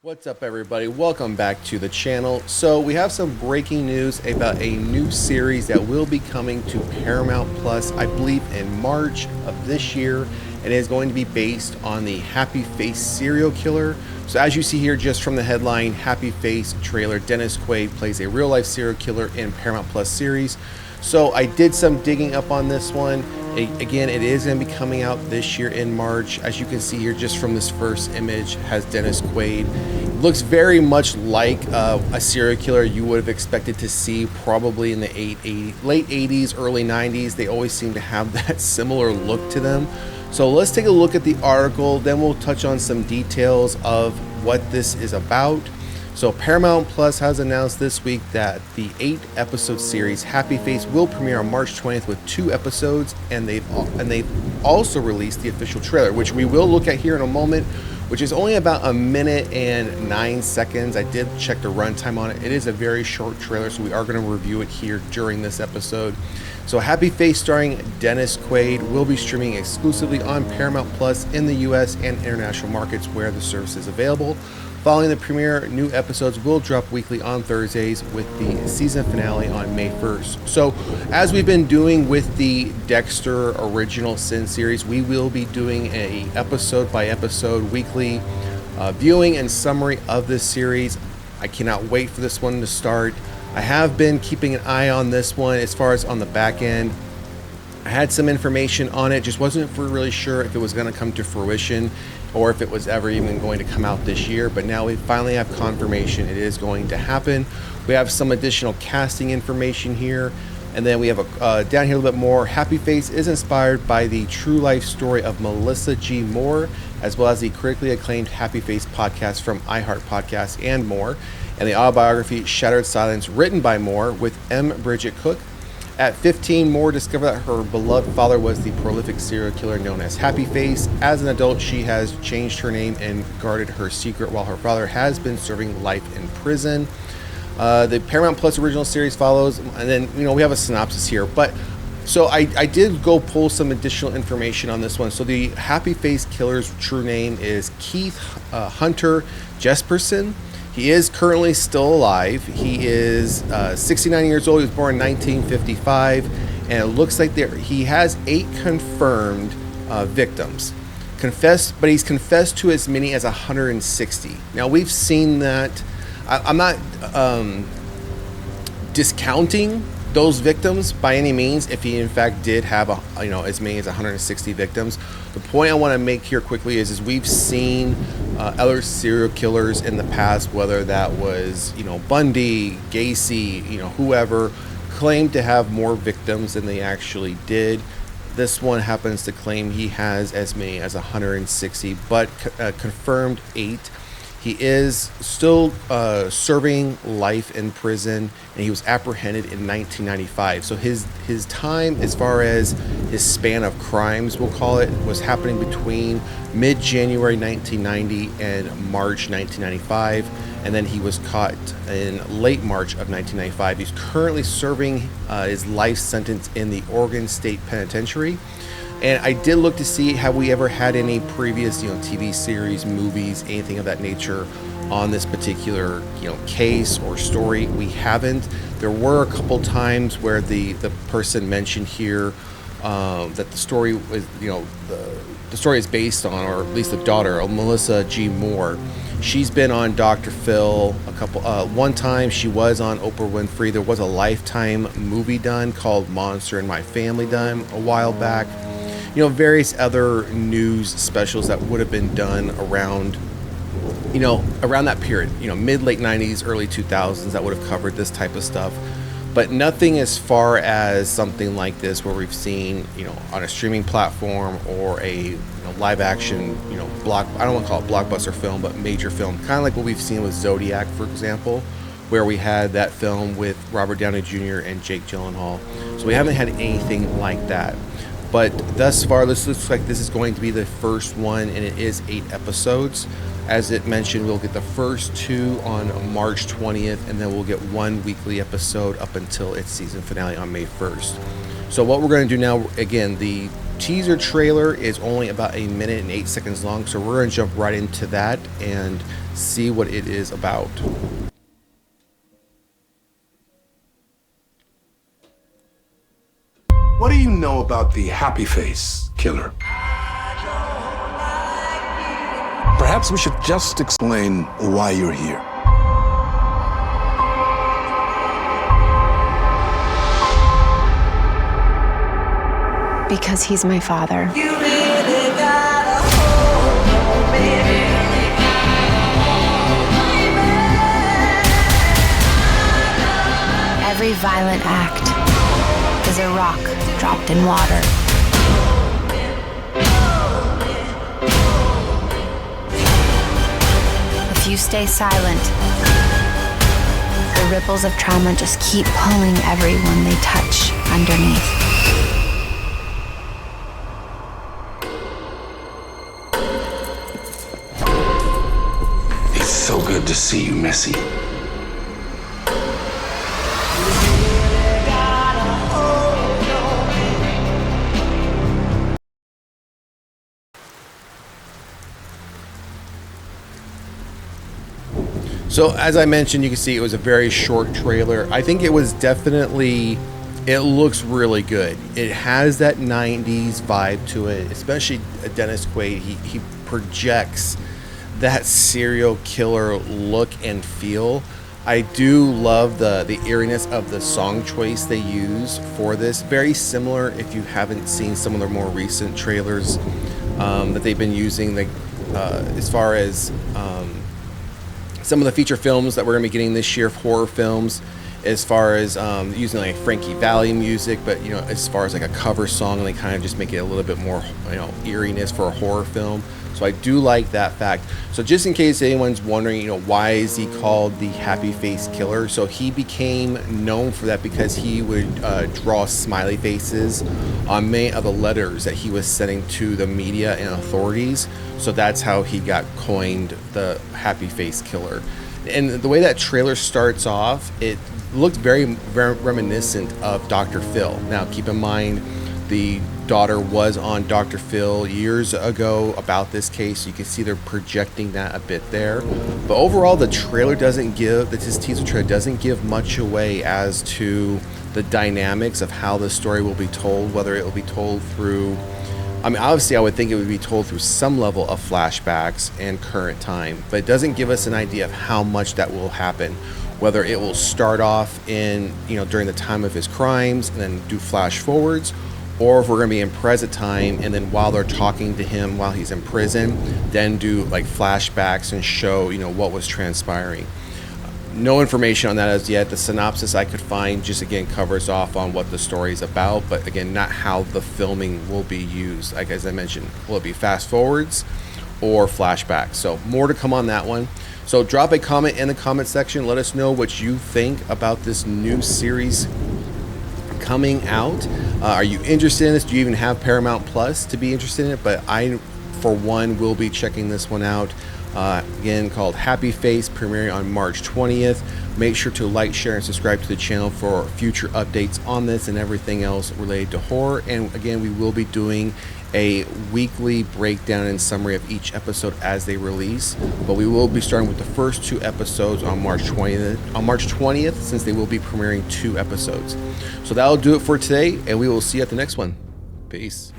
What's up, everybody? Welcome back to the channel. So we have some breaking news about a new series that will be coming to Paramount Plus, I believe in March of this year. It is going to be based on the Happy Face serial killer. So as you see here, just from the headline, Happy Face trailer, Dennis Quaid plays a real life serial killer in Paramount Plus series. So I did some digging up on this one. Again, it is going to be coming out this year in March. As you can see here, just from this first image, has Dennis Quaid. Looks very much like a serial killer you would have expected to see probably in the late 80s, early 90s. They always seem to have that similar look to them. So let's take a look at the article, then we'll touch on some details of what this is about. So Paramount Plus has announced this week that the 8-episode series Happy Face will premiere on March 20th with 2 episodes, and they've also released the official trailer, which we will look at here in a moment, which is only about 1 minute and 9 seconds. I did check the runtime on it. It is a very short trailer, so we are going to review it here during this episode. So Happy Face starring Dennis Quaid will be streaming exclusively on Paramount Plus in the US and international markets where the service is available. Following the premiere, new episodes will drop weekly on Thursdays with the season finale on May 1st. So as we've been doing with the Dexter Original Sin series, we will be doing a episode by episode weekly viewing and summary of this series. I cannot wait for this one to start. I have been keeping an eye on this one as far as on the back end. I had some information on it, just wasn't really sure if it was going to come to fruition or if it was ever even going to come out this year, but now we finally have confirmation it is going to happen. We have some additional casting information here, and then we have down here a little bit more. Happy Face is inspired by the true life story of Melissa G. Moore, as well as the critically acclaimed Happy Face podcast from iHeart Podcasts and more, and the autobiography Shattered Silence, written by Moore with M. Bridget Cook. At 15, Moore discovered that her beloved father was the prolific serial killer known as Happy Face. As an adult, she has changed her name and guarded her secret while her father has been serving life in prison. The Paramount Plus original series follows, and then we have a synopsis here. But so I did go pull some additional information on this one. So the Happy Face killer's true name is Keith Hunter Jesperson. He is currently still alive. He is 69 years old. He was born in 1955, and it looks like he has 8 confirmed victims. But he's confessed to as many as 160. Now we've seen that. I'm not discounting those victims by any means. If he in fact did have as many as 160 victims, the point I want to make here quickly is we've seen other serial killers in the past, whether that was Bundy, Gacy, whoever, claimed to have more victims than they actually did. This one happens to claim he has as many as 160, but confirmed 8. He is still serving life in prison, and he was apprehended in 1995. So his time, as far as his span of crimes, we'll call it, was happening between mid-January 1990 and March 1995, and then he was caught in late March of 1995. He's currently serving his life sentence in the Oregon State Penitentiary. And I did look to see, have we ever had any previous, TV series, movies, anything of that nature on this particular, case or story? We haven't. There were a couple times where the person mentioned here that the story was, the story is based on, or at least the daughter of Melissa G. Moore. She's been on Dr. Phil one time. She was on Oprah Winfrey. There was a Lifetime movie done called Monster in My Family done a while back. Various other news specials that would have been done around that period, mid-late 90s, early 2000s, that would have covered this type of stuff. But nothing as far as something like this where we've seen, on a streaming platform or a live action, I don't want to call it blockbuster film, but major film, kind of like what we've seen with Zodiac, for example, where we had that film with Robert Downey Jr. and Jake Gyllenhaal. So we haven't had anything like that. But thus far, this looks like this is going to be the first one, and it is 8 episodes. As it mentioned, we'll get the first 2 on March 20th, and then we'll get 1 weekly episode up until its season finale on May 1st. So what we're going to do now, again, the teaser trailer is only about 1 minute and 8 seconds long, so we're going to jump right into that and see what it is about. What do you know about the happy face killer? Perhaps we should just explain why you're here. Because he's my father. Every violent act is a rock dropped in water. If you stay silent, the ripples of trauma just keep pulling everyone they touch underneath. It's so good to see you, Missy. So as I mentioned, you can see it was a very short trailer. I think it was definitely, it looks really good. It has that 90s vibe to it, especially Dennis Quaid. He projects that serial killer look and feel. I do love the eeriness of the song choice they use for this. Very similar, if you haven't seen some of the more recent trailers that they've been using, like as far as some of the feature films that we're going to be getting this year, horror films, as far as using like Frankie Valli music, but you know, as far as like a cover song, they kind of just make it a little bit more, you know, eeriness for a horror film. So I do like that fact. So just in case anyone's wondering, you know, why is he called the Happy Face Killer? So he became known for that because he would draw smiley faces on many of the letters that he was sending to the media and authorities. So that's how he got coined the Happy Face Killer. And the way that trailer starts off, it looked very, very reminiscent of Dr. Phil. Now keep in mind, the daughter was on Dr. Phil years ago about this case. You can see they're projecting that a bit there. But overall, the trailer doesn't give, this teaser trailer doesn't give much away as to the dynamics of how the story will be told, whether it will be told through, I mean, obviously I would think it would be told through some level of flashbacks and current time, but it doesn't give us an idea of how much that will happen. Whether it will start off in, you know, during the time of his crimes and then do flash forwards, or if we're going to be in present time and then while they're talking to him while he's in prison, then do like flashbacks and show, you know, what was transpiring. No information on that as yet. The synopsis I could find just again covers off on what the story is about, but again, not how the filming will be used. Like as I mentioned, will it be fast forwards or flashbacks? So more to come on that one. So drop a comment in the comment section. Let us know what you think about this new series coming out. Are you interested in this? Do you even have Paramount Plus to be interested in it? But I, for one, will be checking this one out. Again, called Happy Face, premiering on March 20th. Make sure to like, share, and subscribe to the channel for future updates on this and everything else related to horror. And again, we will be doing a weekly breakdown and summary of each episode as they release, but we will be starting with the first 2 episodes on March 20th, since they will be premiering 2 episodes. So that'll do it for today, and we will see you at the next one. Peace.